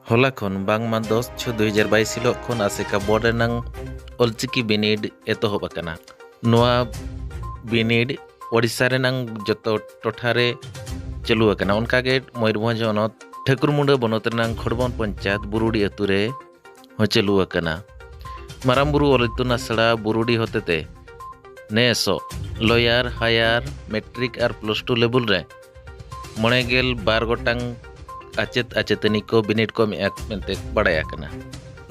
होला खन बांगमा 10/6/2022 हिलोग खन आसेका बोर्ड रेनांग ऑलचिकी बिनिड एतोहब आकाना। नोआ बिनिड ओडिशा रेनांग जतो टोठारे चालू आकाना। उनकागे मयूरभंज हनत ठाकुरमुंडा बनत रेनांग खड़बन पंचायत बुरुडी अतुरे हो चालू आकाना। मारांबुरु ऑल आसड़ा बुरुडी होतेते नेसो लॉयर हायर मैट्रिक और +2 लेवल रे 92 गोटांग आचेत आचेतनी को बिनिड को मेंते बड़ाया कना।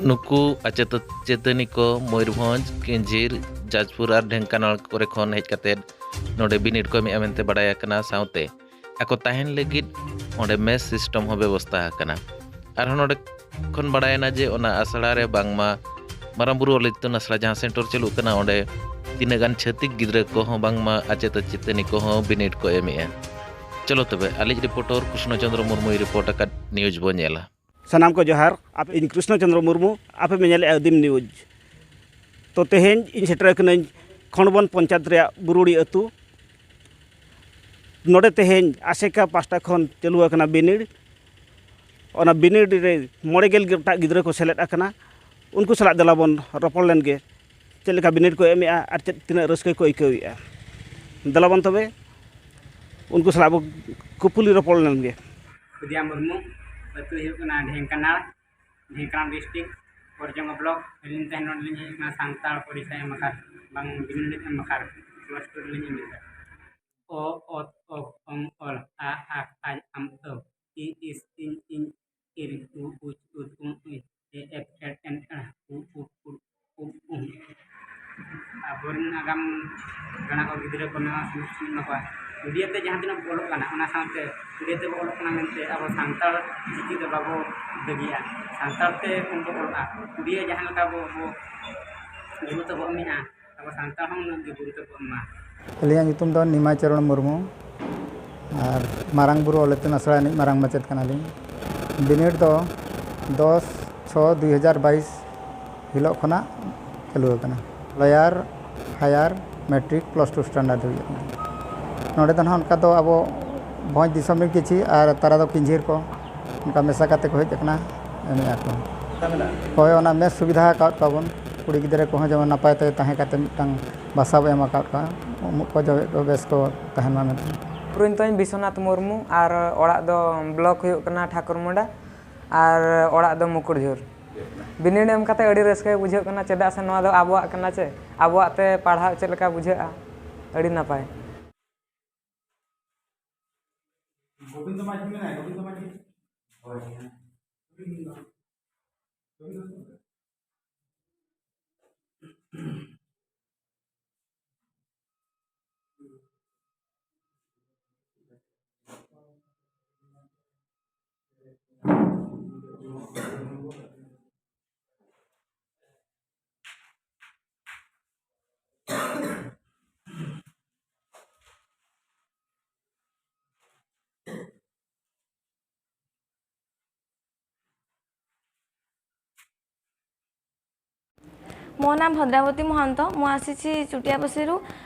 नुकु आचेत आचेतनी को मयूरभंज केंजीर जाजपुर और ढेंकानाल कोरे खन हेज काते नोडे बिनिड को मेंते बड़ाया कना। साउते ako tahen legit onde mes system ho व्यवस्था कना। और नोडे खन बड़ायना जे ओना आसड़ा रे बांगमा मारांबुरु ऑलितुन आसड़ा जहां सेंटर चालू कना ओंडे तीना गान छतिक गिद्रा को हो बांगमा आचेत आचेतनी को हो बिनिड को एमेया। चलो तबे आलिज रिपोर्टर कृष्णचंद्र मुर्मू रिपोर्ट का न्यूज बो नेला। सनाम को जोहार आप इन कृष्णचंद्र मुर्मू आप मेले आदिम न्यूज। तो तेहेन इन सेटर कनाई खणबन पंचायत रे बुरुड़ी अतु नोडे तेहेन आसेका पास्टा खन चालू आकना बिनिड। ओना बिनिड रे 90 गोटा गिद्रा को सेलेद आकना। उनको सलाह दलाबन रपड़ लेन गे चलेका बिनिड को एमेआ आर तिना रस्के को इकाउया दलाबन तबे उनको सलाह कुपुली रपड़ लेन गे। खुदिया मुर्मू अतु हुकना ढेंकानाल डिस्ट्रिक्ट परजंगा ब्लॉक लिन तहन लिन सांताल परिचय मकार बांग बिनिड मकार +2 लिन मिलता ओ अं अल आ आज अम इ इस इन इर उ ए एफ एन उ आबोरन आगाम गणा को गिद्रा को नवा सुन नवा उड़ियाते जहां तिना बोलक काना ओना साथे उड़ियाते बोलक काना मेनते अब सांताल चिकी दो बाबो दगिया सांतालते उनको बोलका उड़िया जहां लका बो गुरु तो बमिया अब सांताल हम गुरु तो बम्मा। अलिया नितुम दो निमाय चरण मुर्मू और मारांगबुरु ऑलितुन आसड़ा नि मारांग माचेत कनालिं। बिनिड दो 10/6/2022 हिलोग खना चालू आकाना। लॉयर हायर मैट्रिक +2 स्टैंडर्ड नोडे दो उनका दो अब भोज दिसम में किछि और तारा दो किंझिर को उनका मेसा काते को हेज आकना एमेया को होय ओना मेस सुविधा का पाबन कुड़ी गिद्रा को जेमन नपाय ते ताहे काते मिटांग बासा बो एमा का को जो को बेस को तहन मा पुरिन तोन विश्वनाथ मुर्मू और ओड़ा दो ब्लॉक हुयो कना ठाकुरमुंडा और ओड़ा दो मुकुरझुर। बिनिड एम काते अड़ी रस्के बुझे कना चेदा से नवा दो आबोआ कना चे आबोआ ते पढ़ा चे लका बुझेआ अड़ी नपाय। गोविंद माझी में है गोविंद माझी मो नाम भद्रावती महंत मु आसी चुटियापसी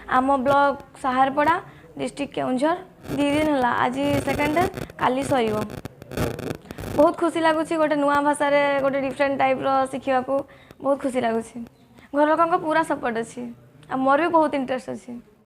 आम ब्लॉक साहारपड़ा डिस्ट्रिक्ट केउंझर 2 दिन है आज सेकेंड डे काली सर बहुत खुशी लगुच गोटे नुआ भाषा गोटे डिफरेंट टाइप शिखा बहुत खुशी लगुच घर लोक पूरा सपोर्ट अच्छी मोर भी बहुत इंटरेस्ट अच्छी।